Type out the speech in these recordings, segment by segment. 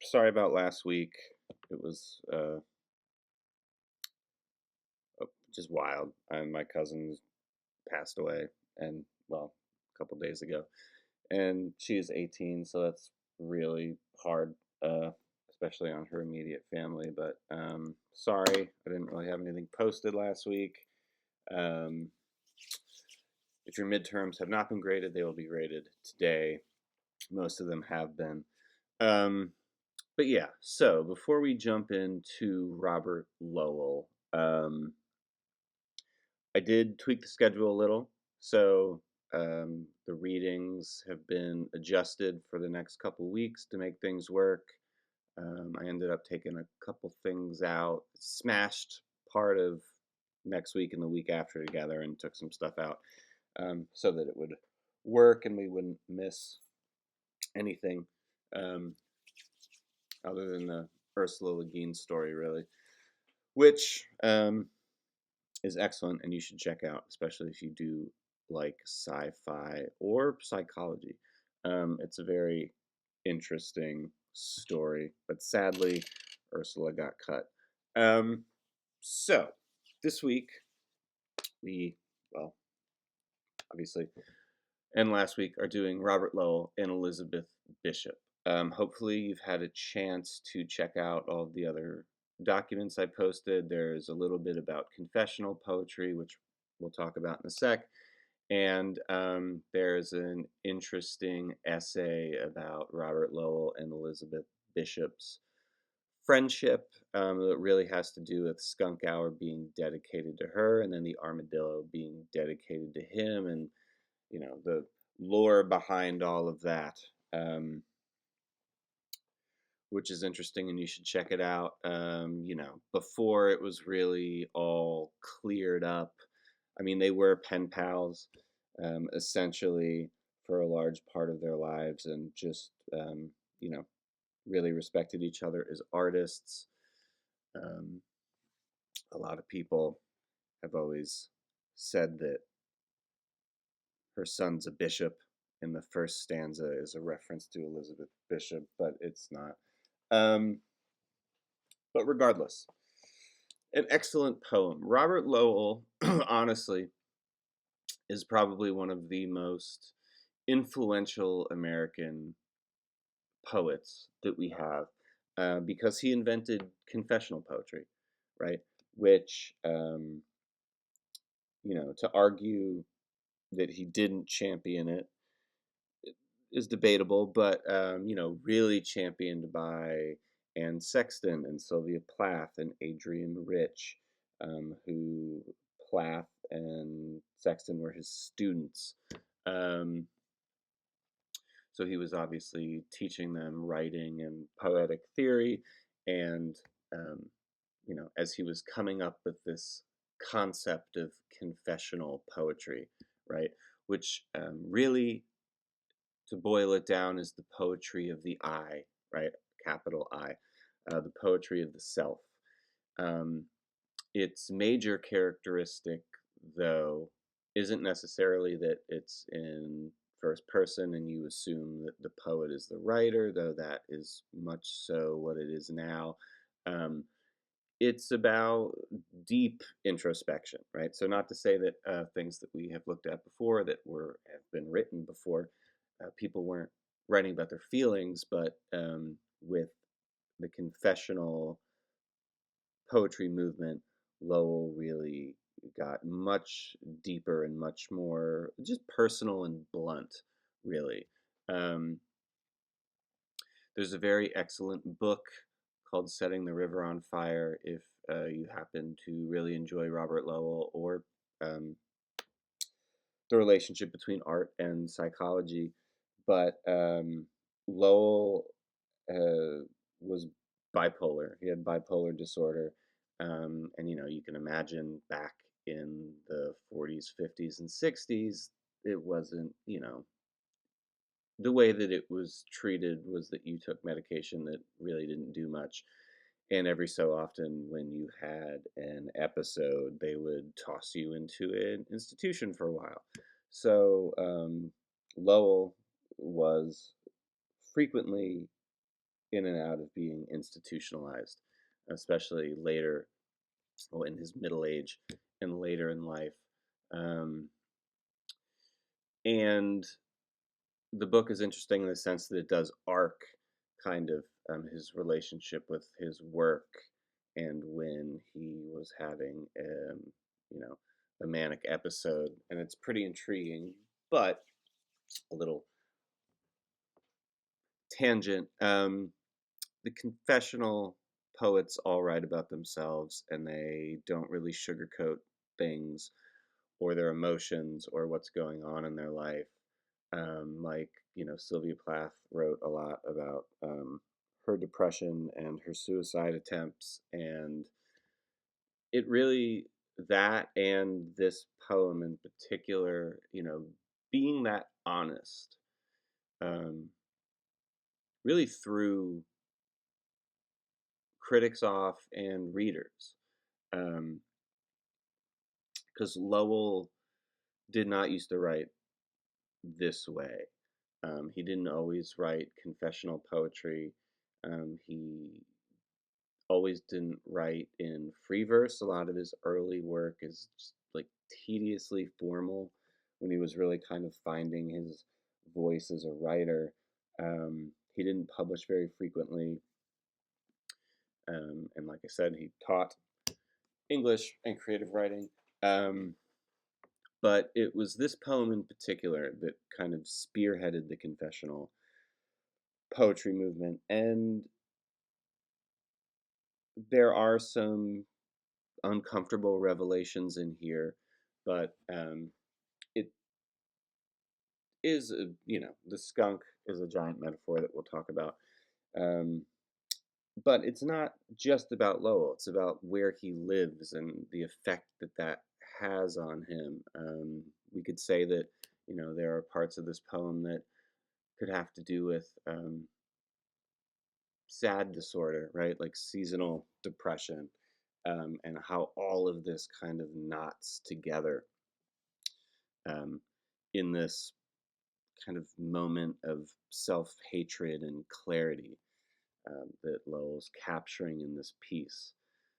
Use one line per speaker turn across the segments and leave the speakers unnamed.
Sorry about last week. It was just wild. My cousin passed away, and well, a couple days ago, and she is 18, so that's really hard, especially on her immediate family. But sorry, I didn't really have anything posted last week. Um, if your midterms have not been graded, they will be graded today. Most of them have been. Um, but yeah, so before we jump into Robert Lowell, I did tweak the schedule a little. So the readings have been adjusted for the next couple weeks to make things work. I ended up taking a couple things out, smashed part of next week and the week after together, and took some stuff out so that it would work and we wouldn't miss anything um, other than the Ursula Le Guin story, really, which is excellent and you should check out, especially if you do like sci-fi or psychology. It's a very interesting story, but sadly, Ursula got cut. Um, so this week we, well, obviously, and last week are doing Robert Lowell and Elizabeth Bishop. Hopefully, you've had a chance to check out all of the other documents I posted. There's a little bit about confessional poetry, which we'll talk about in a sec. And there's an interesting essay about Robert Lowell and Elizabeth Bishop's friendship that really has to do with Skunk Hour being dedicated to her, and then the armadillo being dedicated to him, and the lore behind all of that, which is interesting, and you should check it out. Before it was really all cleared up. I mean, they were pen pals, essentially for a large part of their lives, and just you know really respected each other as artists. Um, a lot of people have always said that her son's a bishop, and the first stanza is a reference to Elizabeth Bishop, but it's not. Um, but regardless, an excellent poem. Robert Lowell, honestly, is probably one of the most influential American poets that we have because he invented confessional poetry, right? Which, to argue that he didn't champion it is debatable, but really championed by Anne Sexton and Sylvia Plath and Adrienne Rich, who Plath and Sexton were his students. Um, so he was obviously teaching them writing and poetic theory, and um, as he was coming up with this concept of confessional poetry, right, which really to boil it down is the poetry of the I, right? Capital I, the poetry of the self. Um, its major characteristic, though, isn't necessarily that it's in first person and you assume that the poet is the writer, though that is much so what it is now. Um, it's about deep introspection, right? So, not to say that things that we have looked at before that have been written before, people weren't writing about their feelings, but with the confessional poetry movement, Lowell really got much deeper and much more just personal and blunt, really. Um, there's a very excellent book called Setting the River on Fire if you happen to really enjoy Robert Lowell or um, the relationship between art and psychology. But Lowell was bipolar. He had bipolar disorder. And, you can imagine back in the 40s, 50s, and 60s, it wasn't, the way that it was treated was that you took medication that really didn't do much. And every so often, when you had an episode, they would toss you into an institution for a while. So Lowell was frequently in and out of being institutionalized, especially later, well, in his middle age and later in life. Um, and the book is interesting in the sense that it does arc kind of his relationship with his work and when he was having, you know, a manic episode, and it's pretty intriguing, but a little tangent. The confessional poets all write about themselves, and they don't really sugarcoat things or their emotions or what's going on in their life. Like, Sylvia Plath wrote a lot about her depression and her suicide attempts, and it really, that and this poem in particular, being that honest, um, really threw critics off and readers. Um, because Lowell did not used to write this way. He didn't always write confessional poetry. He always didn't write in free verse. A lot of his early work is just like tediously formal when he was really kind of finding his voice as a writer. He didn't publish very frequently. And like I said, he taught English and creative writing. Um, but it was this poem in particular that kind of spearheaded the confessional poetry movement. And there are some uncomfortable revelations in here, but it is, the skunk is a giant metaphor that we'll talk about. Um, but it's not just about Lowell, it's about where he lives and the effect that that has on him. We could say that, there are parts of this poem that could have to do with sad disorder, right? Like seasonal depression, and how all of this kind of knots together um, in this kind of moment of self hatred and clarity that Lowell's capturing in this piece.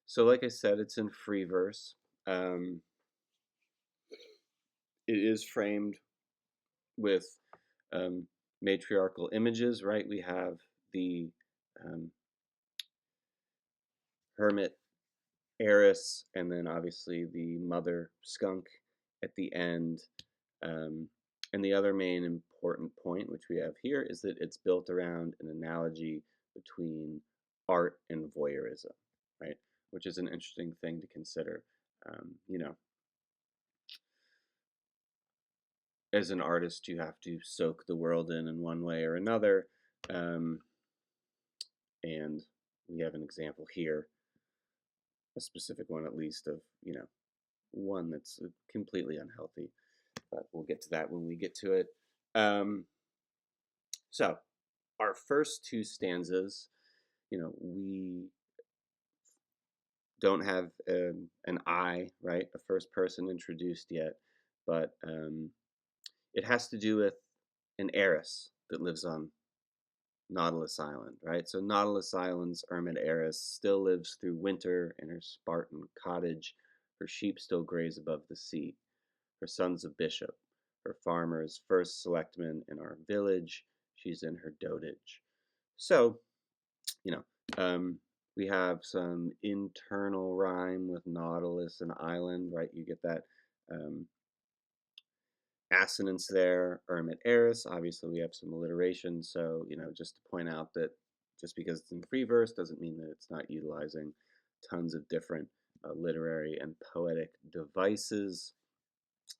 So, like I said, it's in free verse. Um, it is framed with um, matriarchal images, right? We have the um, hermit heiress, and then obviously the mother skunk at the end. Um, and the other main important point, which we have here, is that it's built around an analogy between art and voyeurism, right? Which is an interesting thing to consider. You know, as an artist, you have to soak the world in one way or another. Um, and we have an example here, a specific one at least, of, one that's completely unhealthy. But we'll get to that when we get to it. Um, so, our first two stanzas, we don't have an I, right, a first person introduced yet, but it has to do with an heiress that lives on Nautilus Island, right? So Nautilus Island's Ermit heiress still lives through winter in her Spartan cottage. Her sheep still graze above the sea. Her son's a bishop. Her farmer is first selectman in our village. She's in her dotage. So, you know, um, we have some internal rhyme with Nautilus and island, right? You get that um, assonance there, Ermit heiress. Obviously, we have some alliteration. So, just to point out that just because it's in free verse doesn't mean that it's not utilizing tons of different literary and poetic devices.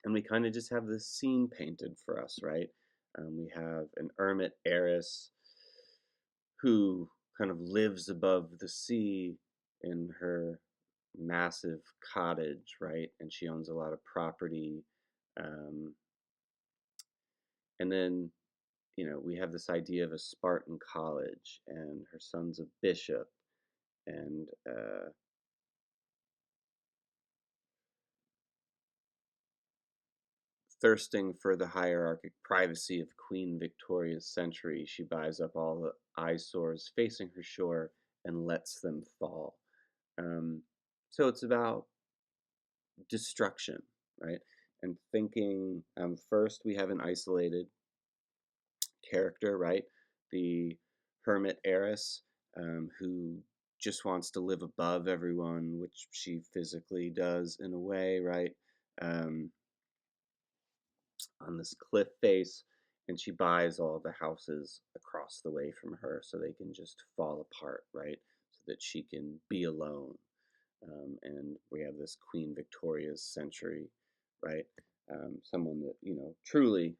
And we kind of just have this scene painted for us, right? We have an Ermit heiress who kind of lives above the sea in her massive cottage, right? And she owns a lot of property. Um, and then, we have this idea of a Spartan college, and her son's a bishop, and thirsting for the hierarchic privacy of Queen Victoria's century, she buys up all the eyesores facing her shore and lets them fall. Um, so it's about destruction, right? And thinking, first we have an isolated character, right? The hermit heiress, who just wants to live above everyone, which she physically does in a way, right? Um, on this cliff face, and she buys all the houses across the way from her so they can just fall apart, right? So that she can be alone. And we have this Queen Victoria's century, right? Someone that, truly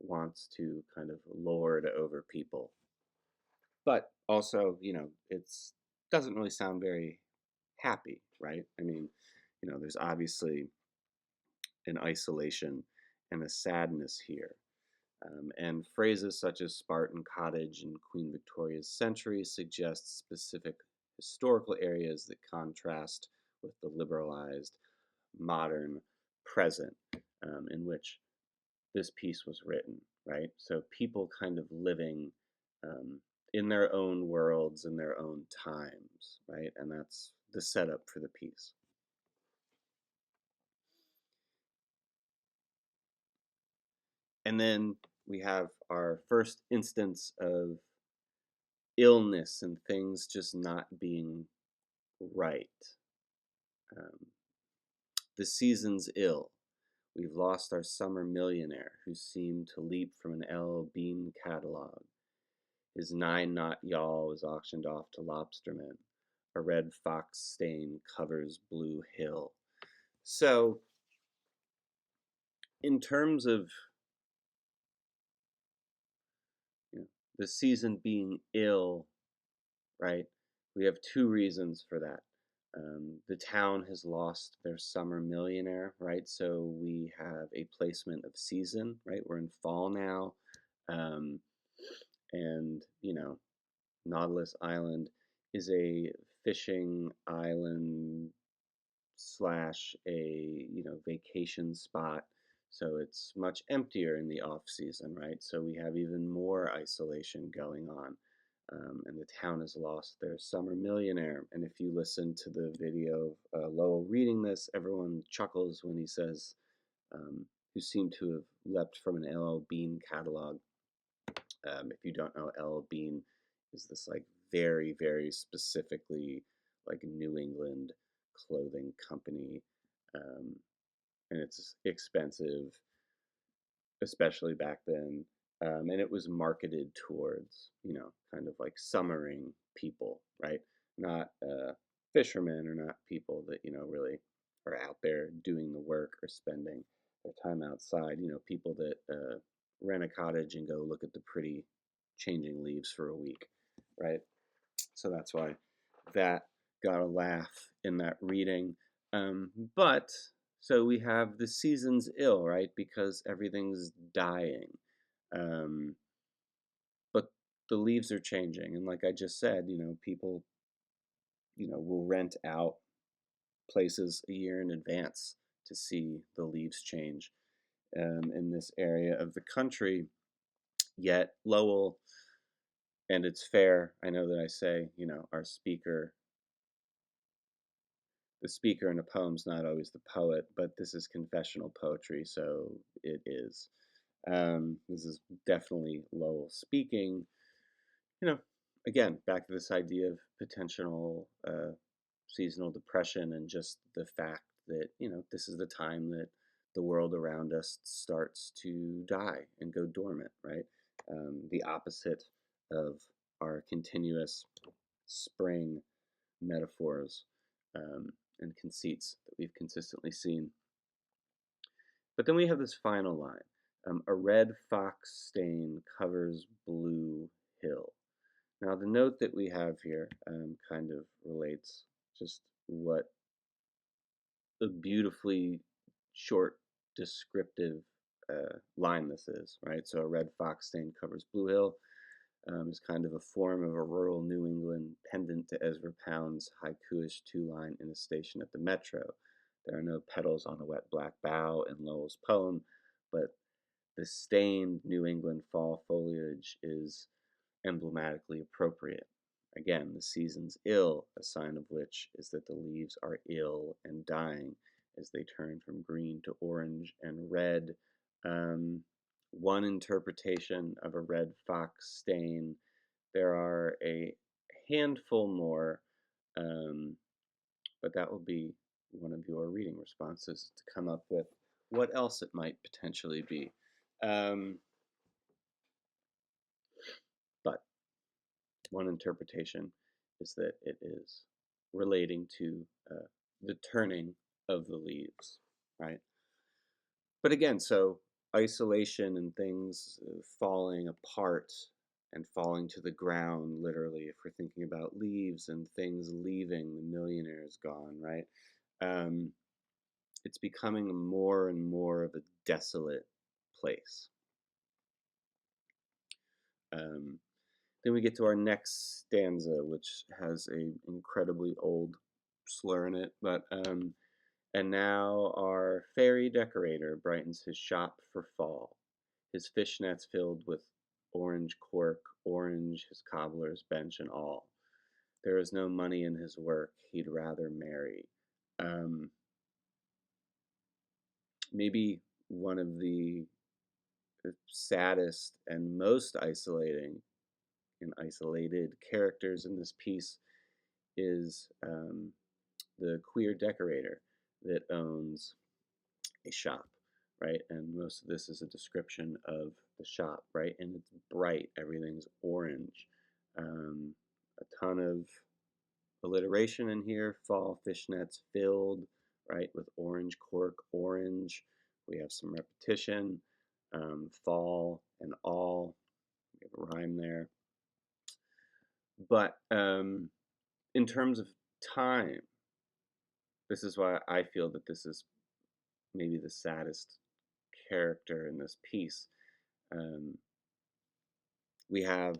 wants to kind of lord over people. But also, it's doesn't really sound very happy, right? I mean, there's obviously an isolation and a sadness here. And phrases such as Spartan Cottage and Queen Victoria's Century suggest specific historical areas that contrast with the liberalized modern present in which this piece was written, right? So people kind of living um, in their own worlds in their own times, right? And that's the setup for the piece. And then we have our first instance of illness and things just not being right. Um, the season's ill. We've lost our summer millionaire who seemed to leap from an L. Bean catalog. His 9-knot yawl was auctioned off to lobstermen. A red fox stain covers Blue Hill. So, in terms of you know, the season being ill, right, we have two reasons for that. The town has lost their summer millionaire, right? So we have a placement of season, right? We're in fall now. Um, and, Nautilus Island is a fishing island slash a vacation spot, so it's much emptier in the off season, right? So we have even more isolation going on, and the town has lost their summer millionaire. And if you listen to the video of Lowell reading this, everyone chuckles when he says, "Who seemed to have leapt from an LL Bean catalog." If you don't know, LL Bean is this like very, very specifically like New England clothing company, um, and it's expensive, especially back then. And it was marketed towards, kind of like summering people, right? Not fishermen or not people that, really are out there doing the work or spending their time outside. People that rent a cottage and go look at the pretty changing leaves for a week, right? So that's why that got a laugh in that reading. But so we have the season's ill, right? Because everything's dying. Um, but the leaves are changing. And like I just said, people, will rent out places a year in advance to see the leaves change in this area of the country. Yet Lowell, and it's fair, I know that I say, our speaker the speaker in a poem's not always the poet, but this is confessional poetry, so it is. This is definitely Lowell speaking. You know, again, back to this idea of potential seasonal depression and just the fact that, this is the time that the world around us starts to die and go dormant, right? The opposite of our continuous spring metaphors and conceits that we've consistently seen. But then we have this final line. A red fox stain covers Blue Hill. Now, the note that we have here kind of relates just what a beautifully short, descriptive line this is, right? So, a red fox stain covers Blue Hill. Is kind of a form of a rural New England pendant to Ezra Pound's haikuish two-line in a station at the Metro. There are no petals on a wet black bough in Lowell's poem, but the stained New England fall foliage is emblematically appropriate. Again, the season's ill, a sign of which is that the leaves are ill and dying as they turn from green to orange and red. Um, One interpretation of a red fox stain. There are a handful more, um, but that will be one of your reading responses to come up with what else it might potentially be. Um, but one interpretation is that it is relating to the turning of the leaves, right? But again, so isolation and things falling apart and falling to the ground, literally, if we're thinking about leaves and things leaving, the millionaire is gone, right? Um, it's becoming more and more of a desolate place. Um, Then we get to our next stanza, which has a incredibly old slur in it. But and now our fairy decorator brightens his shop for fall. His fishnets filled with orange cork, orange his cobbler's bench and all. There is no money in his work; he'd rather marry. Um, Maybe one of the saddest and most isolating and isolated characters in this piece is the queer decorator that owns a shop, right? And most of this is a description of the shop, right? And it's bright, everything's orange. A ton of alliteration in here. Fall fishnets filled, right, with orange cork, orange. We have some repetition. Fall and all. We have a rhyme there. But in terms of time, this is why I feel that this is maybe the saddest character in this piece. Um, we have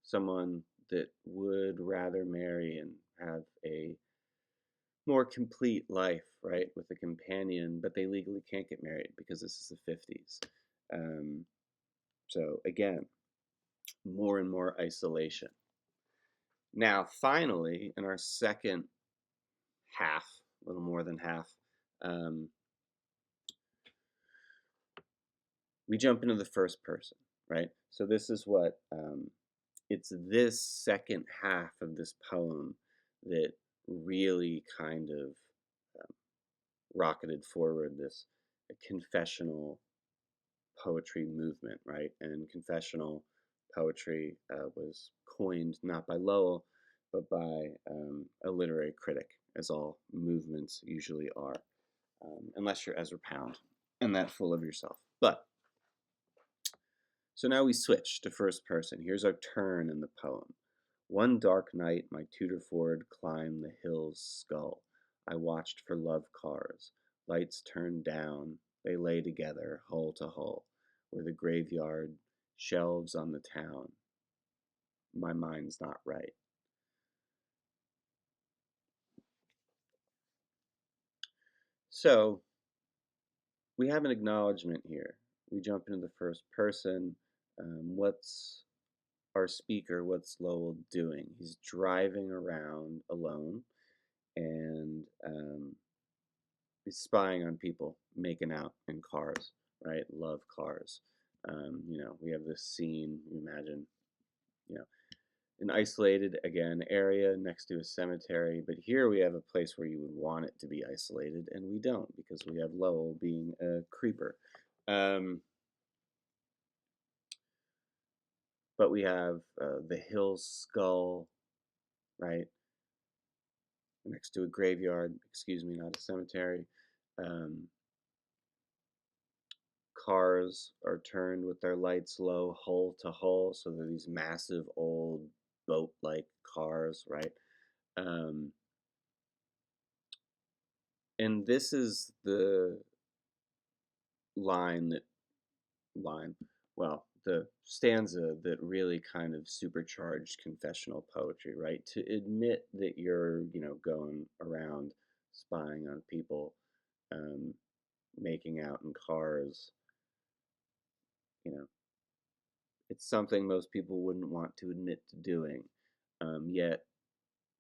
someone that would rather marry and have a more complete life, right, with a companion, but they legally can't get married because this is the 50s. Um, so, again, more and more isolation. Now, finally, in our second half, a little more than half, um, we jump into the first person, right? So this is what it's this second half of this poem that really kind of rocketed forward this confessional poetry movement, right? And confessional poetry was coined not by Lowell, but by a literary critic, as all movements usually are, unless you're Ezra Pound and that full of yourself. But so now we switch to first person. Here's our turn in the poem. One dark night, my Tudor Ford climbed the hill's skull. I watched for love cars. Lights turned down, they lay together, hull to hull, where the graveyard shelves on the town. My mind's not right. So we have an acknowledgement here. We jump into the first person. What's our speaker, what's Lowell doing? He's driving around alone and he's spying on people, making out in cars, right? Love cars. We have this scene, you imagine, you know, an isolated, again, area next to a cemetery, but here we have a place where you would want it to be isolated, and we don't because we have Lowell being a creeper. Um, but we have the hill skull, right? Next to a graveyard, excuse me, not a cemetery. Um, Cars are turned with their lights low, hull to hull, so they're these massive old boat-like cars, right? Um, and this is the line that line, well, the stanza that really kind of supercharged confessional poetry, right? To admit that you're, going around spying on people, um, making out in cars, you know, It's something most people wouldn't want to admit to doing. Yet,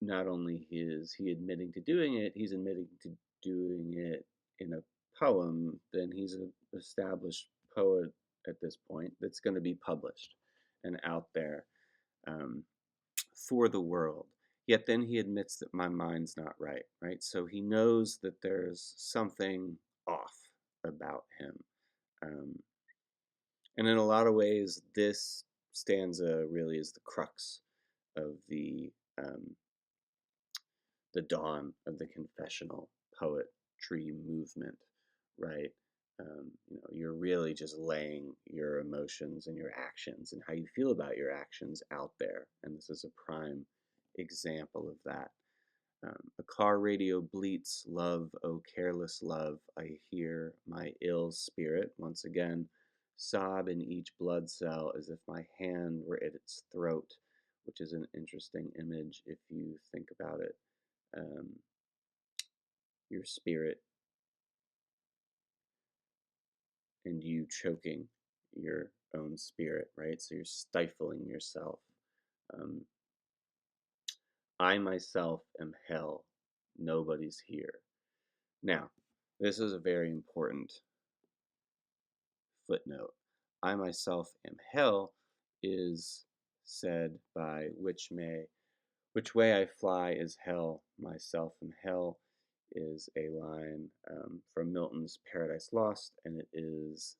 not only is he admitting to doing it, he's admitting to doing it in a poem. Then he's an established poet at this point that's going to be published and out there um, for the world. Yet then he admits that my mind's not right, right? So he knows that there's something off about him. Um, and in a lot of ways, this stanza really is the crux of um, the dawn of the confessional poetry movement, right? You're really just laying your emotions and your actions and how you feel about your actions out there, and this is a prime example of that. A car radio bleats, "Love, oh careless love, I hear my ill spirit," once again, sob in each blood cell as if my hand were at its throat, which is an interesting image if you think about it. Um, your spirit and you choking your own spirit, right? So you're stifling yourself. Um, I myself am hell. Nobody's here. Now, this is a very important footnote. I myself am hell is said by which way I fly is hell, myself am hell is a line from Milton's Paradise Lost, and it is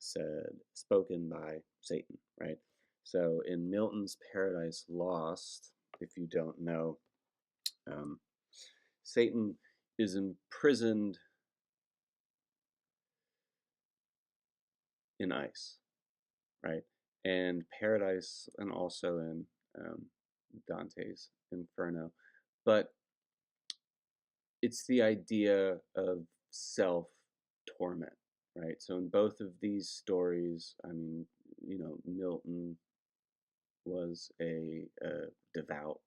spoken by Satan, right? So in Milton's Paradise Lost, if you don't know, um, Satan is imprisoned in ice, right? And paradise, and also in um, Dante's Inferno. But it's the idea of self torment, right? So in both of these stories, I mean, Milton was a devout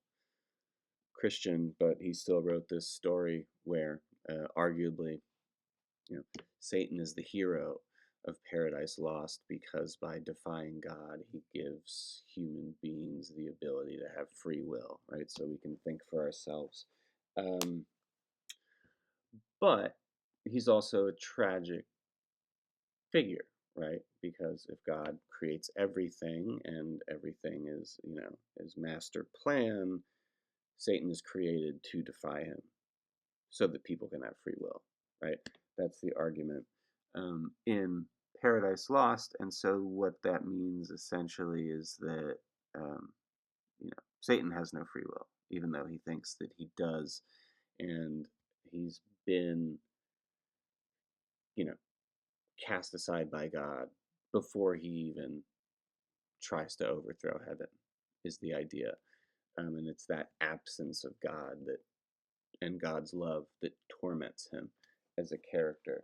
Christian, but he still wrote this story where arguably, Satan is the hero of Paradise Lost because by defying God, he gives human beings the ability to have free will, right? So we can think for ourselves. Um, but he's also a tragic figure, right? Because if God creates everything and everything is, his master plan, Satan is created to defy him so that people can have free will, right? That's the argument in Paradise Lost. And so what that means essentially is that, um, Satan has no free will, even though he thinks that he does. And he's been, you know, cast aside by God before he even tries to overthrow heaven, is the idea. And it's that absence of God that and God's love that torments him as a character.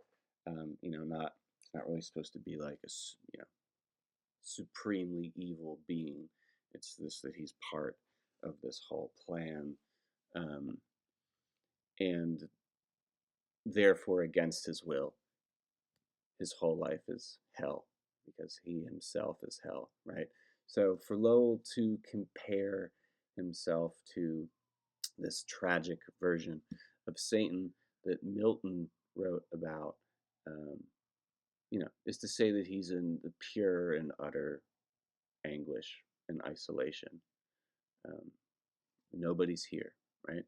Not it's not really supposed to be like a supremely evil being. It's this that he's part of this whole plan, um, and therefore against his will, his whole life is hell because he himself is hell, right? So for Lowell to compare himself to this tragic version of Satan that Milton wrote about, um, is to say that he's in the pure and utter anguish and isolation. Um, Nobody's here, right?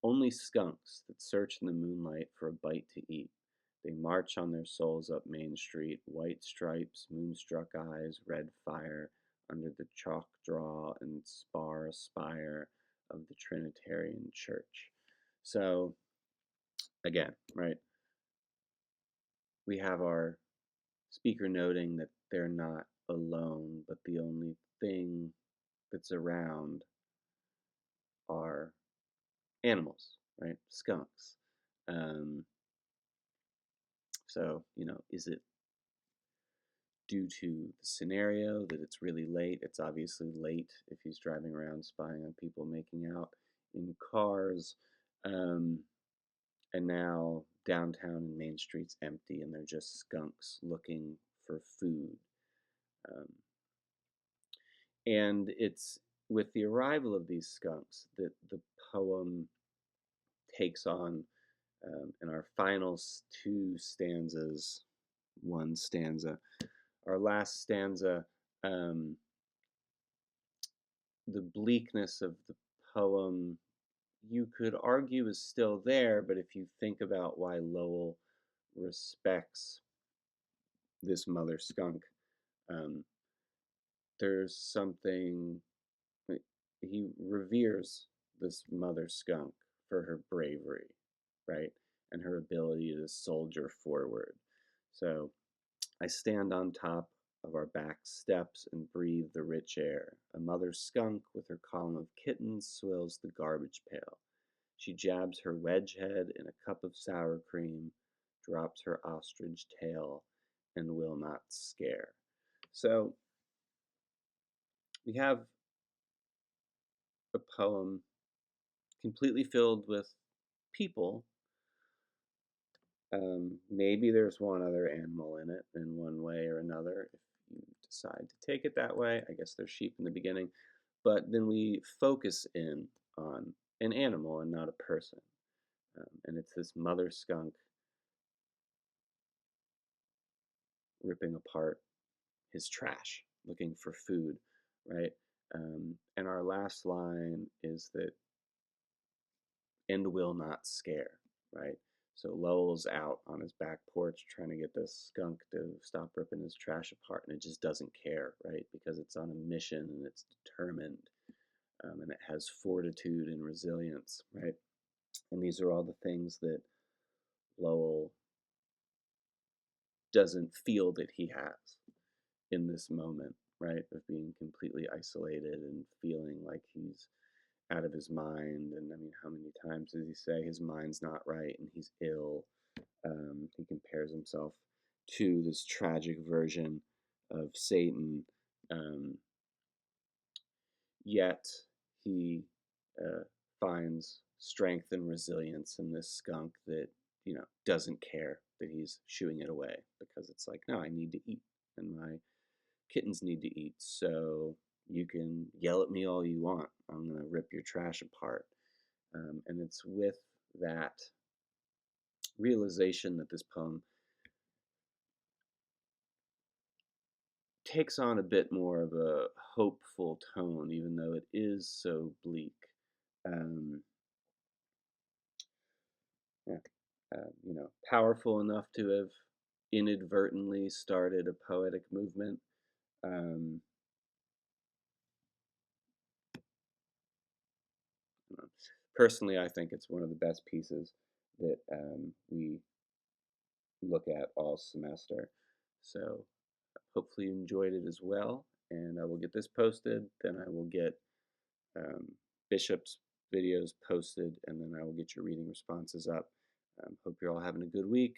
Only skunks that search in the moonlight for a bite to eat. They march on their souls up Main Street, white stripes, moonstruck eyes, red fire, under the chalk draw and spar spire of the Trinitarian Church. So, again, right, we have our speaker noting that they're not alone, but the only thing that's around are animals, right? Skunks. Um, is it due to the scenario that it's really late? It's obviously late if he's driving around spying on people making out in cars. Um, and now downtown and Main Street's empty and they're just skunks looking for food. Um, And it's with the arrival of these skunks that the poem takes on, in our final two stanzas, one stanza. Our last stanza, um, the bleakness of the poem, you could argue is still there, but if you think about why Lowell respects this mother skunk, um, there's something, he reveres this mother skunk for her bravery, right? And her ability to soldier forward. So I stand on top of our back steps and breathe the rich air. A mother skunk with her column of kittens swills the garbage pail. She jabs her wedge head in a cup of sour cream, drops her ostrich tail, and will not scare. So we have a poem completely filled with people. Maybe there's one other animal in it in one way or another. If you decide to take it that way, I guess there's sheep in the beginning. But then we focus in on an animal and not a person. And it's this mother skunk ripping apart his trash, looking for food, right? And our last line is that and will not scare, right? So Lowell's out on his back porch trying to get this skunk to stop ripping his trash apart, and it just doesn't care, right? Because it's on a mission and it's determined, and it has fortitude and resilience, right? And these are all the things that Lowell doesn't feel that he has in this moment, right? Of being completely isolated and feeling like he's out of his mind. And I mean, how many times does he say his mind's not right and he's ill? He compares himself to this tragic version of Satan, um, yet he finds strength and resilience in this skunk that doesn't care that he's shooing it away because it's like, no, I need to eat and my kittens need to eat. So you can yell at me all you want. I'm gonna rip your trash apart. And it's with that realization that this poem takes on a bit more of a hopeful tone, even though it is so bleak. Um, yeah, powerful enough to have inadvertently started a poetic movement. Um, Personally, I think it's one of the best pieces that we look at all semester. So hopefully you enjoyed it as well. And I will get this posted, then I will get um, Bishop's videos posted, and then I will get your reading responses up. Hope you're all having a good week.